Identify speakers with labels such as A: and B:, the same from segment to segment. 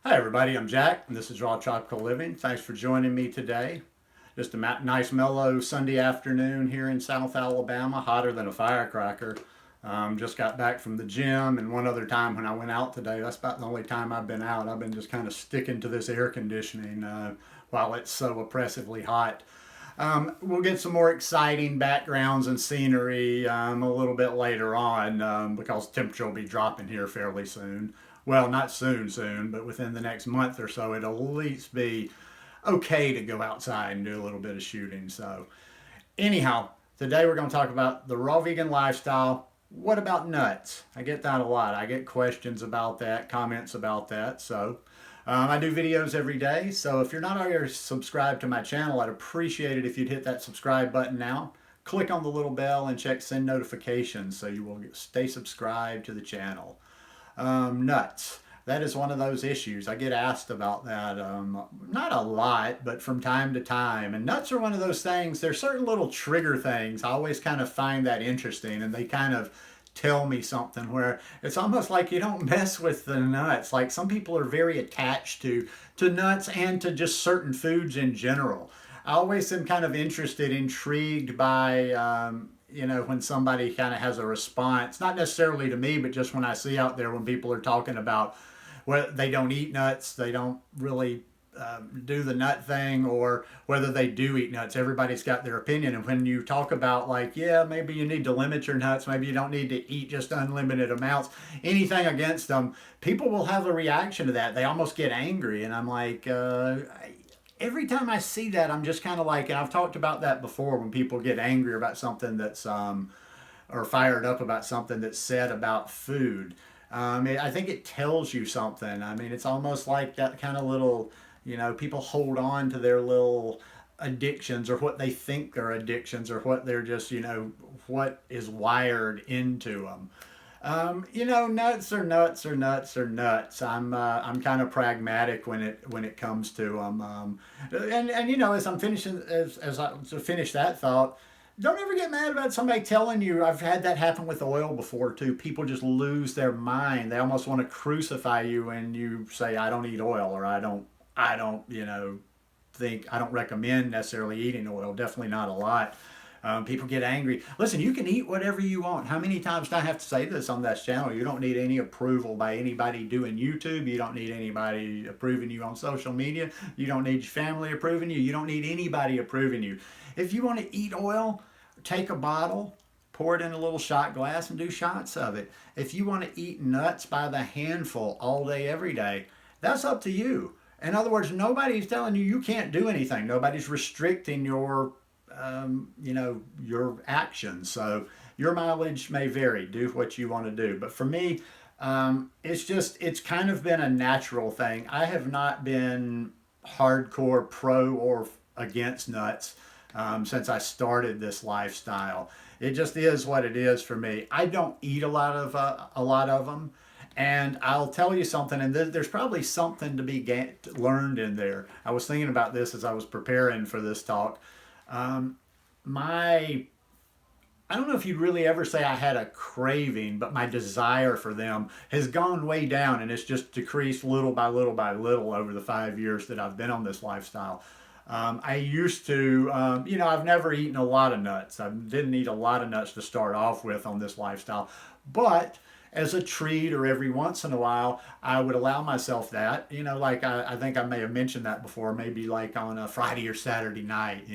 A: Hi everybody, I'm Jack and this is Raw Tropical Living. Thanks for joining me today. Just a nice mellow Sunday afternoon here in South Alabama, hotter than a firecracker. Just got back from the gym, and one other time when I went out today, that's about the only time I've been out. I've been just kind of sticking to this air conditioning while it's so oppressively hot. We'll get some more exciting backgrounds and scenery a little bit later on because temperature will be dropping here fairly soon. Well, not soon, but within the next month or so, it'll at least be okay to go outside and do a little bit of shooting. So, anyhow, today we're going to talk about the raw vegan lifestyle. What about nuts? I get that a lot. I get questions about that, comments about that. So, I do videos every day. So, if you're not already subscribed to my channel, I'd appreciate it if you'd hit that subscribe button now. Click on the little bell and check send notifications so you will stay subscribed to the channel. Nuts. That is one of those issues. I get asked about that, not a lot, but from time to time. And nuts are one of those things, there's certain little trigger things. I always kind of find that interesting, and they kind of tell me something where it's almost like you don't mess with the nuts. Like some people are very attached to nuts and to just certain foods in general. I always am kind of interested, intrigued by when somebody kind of has a response, not necessarily to me, but just when I see out there when people are talking about whether they don't eat nuts, they don't really do the nut thing, or whether they do eat nuts. Everybody's got their opinion. And when you talk about like, yeah, maybe you need to limit your nuts, maybe you don't need to eat just unlimited amounts, anything against them, people will have a reaction to that. They almost get angry. And I'm like, every time I see that, I'm just kind of like, and I've talked about that before, when people get angry about something that's, or fired up about something that's said about food. I think it tells you something. I mean, it's almost like that kind of little, people hold on to their little addictions, or what they think are addictions, or what they're just, what is wired into them. Nuts are nuts are nuts are nuts. I'm kind of pragmatic when it comes to them. And as I'm finishing as I to finish that thought, don't ever get mad about somebody telling you. I've had that happen with oil before too. People just lose their mind. They almost want to crucify you when you say I don't eat oil, or I don't think I don't recommend necessarily eating oil. Definitely not a lot. People get angry. Listen, you can eat whatever you want. How many times do I have to say this on this channel? You don't need any approval by anybody doing YouTube. You don't need anybody approving you on social media. You don't need your family approving you. You don't need anybody approving you. If you want to eat oil, take a bottle, pour it in a little shot glass, and do shots of it. If you want to eat nuts by the handful all day, every day, that's up to you. In other words, nobody's telling you you can't do anything. Nobody's restricting your actions. So your mileage may vary. Do what you want to do. But for me, it's kind of been a natural thing. I have not been hardcore pro or against nuts since I started this lifestyle. It just is what it is for me. I don't eat a lot of them. And I'll tell you something, and there's probably something to be learned in there. I was thinking about this as I was preparing for this talk. I don't know if you'd really ever say I had a craving, but my desire for them has gone way down, and it's just decreased little by little by little over the 5 years that I've been on this lifestyle. I used to, I've never eaten a lot of nuts. I didn't eat a lot of nuts to start off with on this lifestyle, but as a treat or every once in a while, I would allow myself that. Like I think I may have mentioned that before, maybe like on a Friday or Saturday night.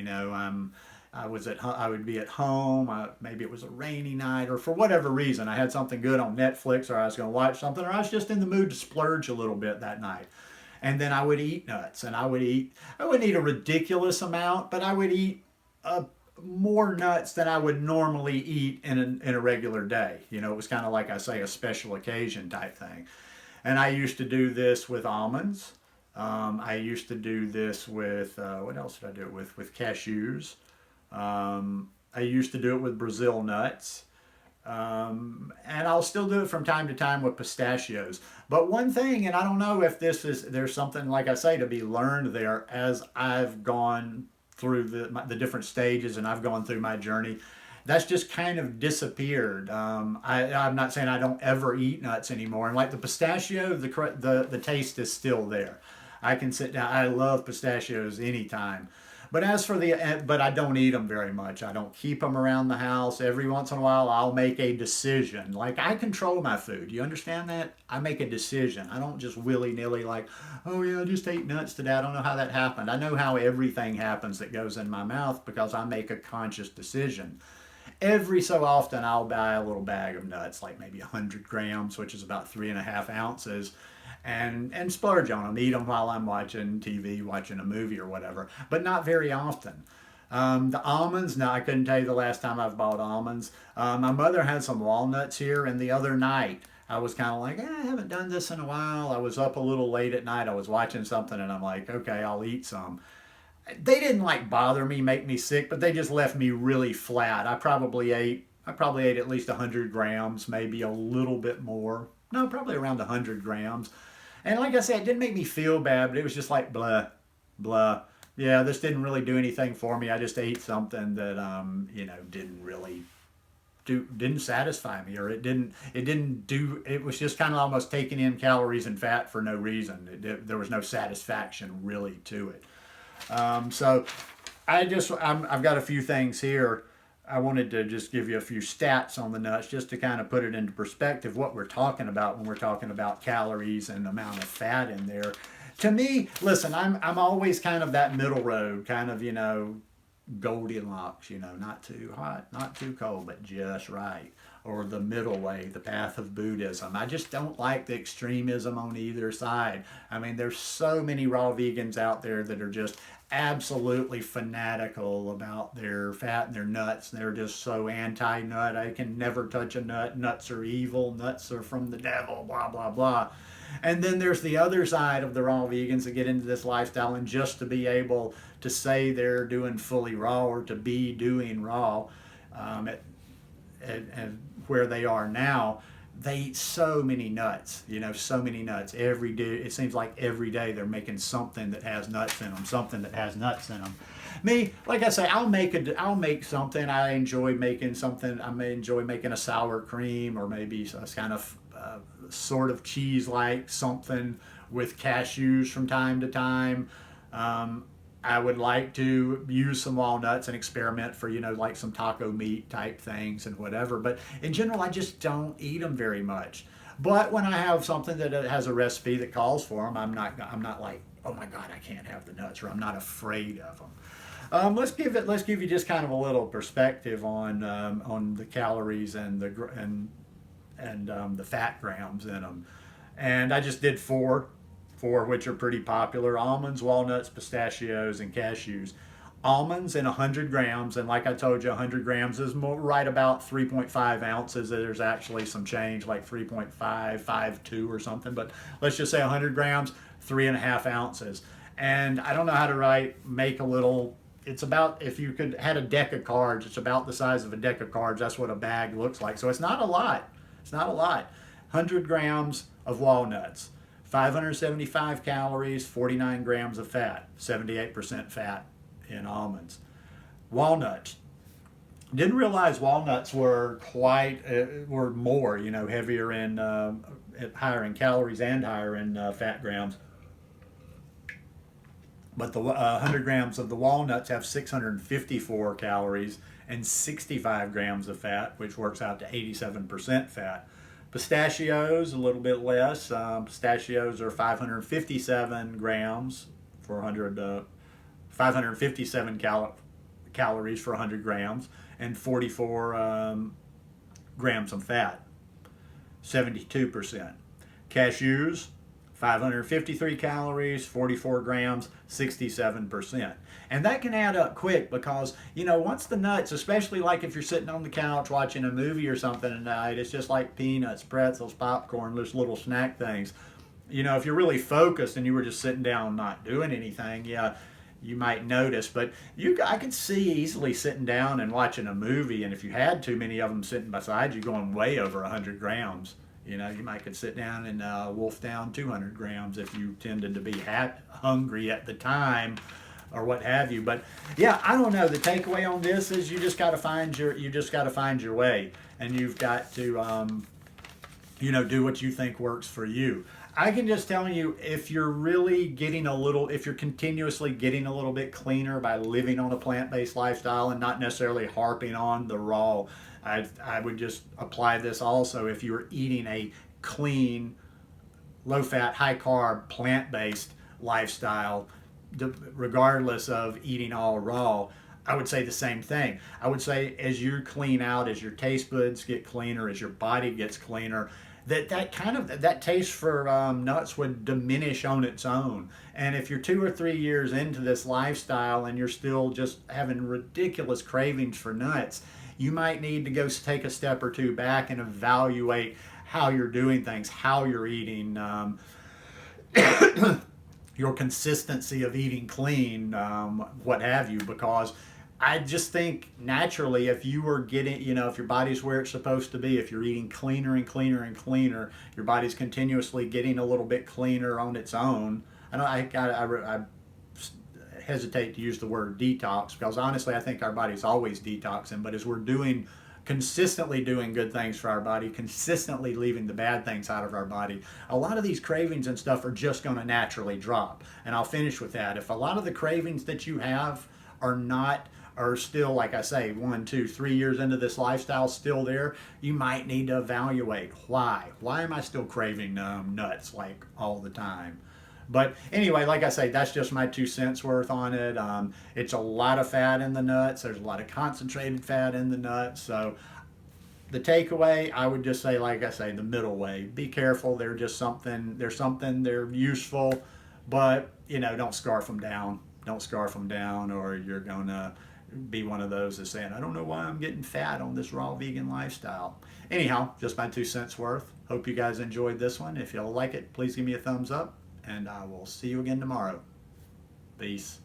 A: I would be at home. Maybe it was a rainy night, or for whatever reason, I had something good on Netflix, or I was going to watch something, or I was just in the mood to splurge a little bit that night. And then I would eat nuts, and I wouldn't eat a ridiculous amount, but I would eat more nuts than I would normally eat in a regular day. It was kind of like I say, a special occasion type thing. And I used to do this with almonds. I used to do this with, what else did I do it with? With cashews. I used to do it with Brazil nuts. And I'll still do it from time to time with pistachios. But one thing, and I don't know if there's something, like I say, to be learned there as I've gone through the different stages and I've gone through my journey. that's just kind of disappeared. I'm not saying I don't ever eat nuts anymore. And like the pistachio, the taste is still there. I can sit down. I love pistachios anytime. But as for but I don't eat them very much. I don't keep them around the house. Every once in a while, I'll make a decision. Like I control my food. You understand that? I make a decision. I don't just willy nilly like, oh yeah, I just ate nuts today. I don't know how that happened. I know how everything happens that goes in my mouth because I make a conscious decision. Every so often, I'll buy a little bag of nuts, like maybe 100 grams, which is about 3.5 ounces, and splurge on them, eat them while I'm watching TV, watching a movie or whatever, but not very often. The almonds, no, I couldn't tell you the last time I've bought almonds. My mother had some walnuts here, and the other night I was kind of like, I haven't done this in a while. I was up a little late at night. I was watching something, and I'm like, okay, I'll eat some. They didn't like bother me, make me sick, but they just left me really flat. I probably ate at least 100 grams, maybe a little bit more. No, probably around 100 grams. And like I said, it didn't make me feel bad, but it was just like blah, blah. Yeah, this didn't really do anything for me. I just ate something that didn't really didn't satisfy me, or it was just kind of almost taking in calories and fat for no reason. There was no satisfaction really to it. So I've got a few things here. I wanted to just give you a few stats on the nuts just to kind of put it into perspective what we're talking about when we're talking about calories and the amount of fat in there. To me, listen, I'm always kind of that middle road, kind of, Goldilocks, not too hot, not too cold, but just right. Or the middle way, the path of Buddhism. I just don't like the extremism on either side. I mean, there's so many raw vegans out there that are just absolutely fanatical about their fat and their nuts. They're just so anti-nut. I can never touch a nut. Nuts are evil. Nuts are from the devil, blah, blah, blah. And then there's the other side of the raw vegans that get into this lifestyle, and just to be able to say they're doing fully raw or to be doing raw at where they are now, they eat so many nuts, so many nuts every day. It seems like every day they're making something that has nuts in them, something that has nuts in them. Me, like I say, I'll make something. I enjoy making something. I may enjoy making a sour cream, or maybe a kind of sort of cheese-like something with cashews from time to time. I would like to use some walnuts and experiment for, like some taco meat type things and whatever. But in general, I just don't eat them very much. But when I have something that has a recipe that calls for them, I'm not like, oh my God, I can't have the nuts, or I'm not afraid of them. Let's give you just kind of a little perspective on the calories and the fat grams in them. And I just did four which are pretty popular: almonds, walnuts, pistachios, and cashews. Almonds in 100 grams, and like I told you, 100 grams is right about 3.5 ounces. There's actually some change, like 3.552 or something, but let's just say 100 grams, 3.5 ounces. And I don't know how to make a little. It's about, if you had a deck of cards, it's about the size of a deck of cards. That's what a bag looks like. So it's not a lot. It's not a lot. 100 grams of walnuts, 575 calories, 49 grams of fat, 78% fat in almonds. Walnuts. Didn't realize walnuts were were more, heavier in, higher in calories and higher in fat grams. But the 100 grams of the walnuts have 654 calories and 65 grams of fat, which works out to 87% fat. Pistachios, a little bit less. Pistachios are 557 grams for 557 calories for 100 grams, and 44 grams of fat, 72%. Cashews, 553 calories, 44 grams, 67%. And that can add up quick because, once the nuts, especially like if you're sitting on the couch watching a movie or something at night, it's just like peanuts, pretzels, popcorn, just little snack things. If you're really focused and you were just sitting down not doing anything, yeah, you might notice. But I could see easily sitting down and watching a movie, and if you had too many of them sitting beside you, going way over 100 grams. You could sit down and wolf down 200 grams if you tended to be hungry at the time, or what have you. But yeah, I don't know. The takeaway on this is you just got to find your way, and you've got to do what you think works for you. I can just tell you, if you're really if you're continuously getting a little bit cleaner by living on a plant-based lifestyle and not necessarily harping on the raw, I would just apply this also if you're eating a clean, low-fat, high-carb, plant-based lifestyle, regardless of eating all raw. I would say the same thing. I would say as you clean out, as your taste buds get cleaner, as your body gets cleaner, that taste for nuts would diminish on its own. And if you're 2 or 3 years into this lifestyle and you're still just having ridiculous cravings for nuts, you might need to go take a step or two back and evaluate how you're doing things, how you're eating, your consistency of eating clean, what have you, because I just think naturally, if you were getting, if your body's where it's supposed to be, if you're eating cleaner and cleaner and cleaner, your body's continuously getting a little bit cleaner on its own. I hesitate to use the word detox, because honestly, I think our body's always detoxing. But as we're consistently doing good things for our body, consistently leaving the bad things out of our body, a lot of these cravings and stuff are just going to naturally drop. And I'll finish with that. If a lot of the cravings that you have are still, like I say, 1, 2, 3 years into this lifestyle still there, you might need to evaluate why. Why am I still craving nuts like all the time? But anyway, like I say, that's just my 2 cents worth on it. It's a lot of fat in the nuts. There's a lot of concentrated fat in the nuts. So the takeaway, I would just say, like I say, the middle way. Be careful. They're useful, but don't scarf them down. Don't scarf them down, or you're gonna be one of those that's saying, I don't know why I'm getting fat on this raw vegan lifestyle. Anyhow, just my 2 cents worth. Hope you guys enjoyed this one. If you like it, please give me a thumbs up, and I will see you again tomorrow. Peace.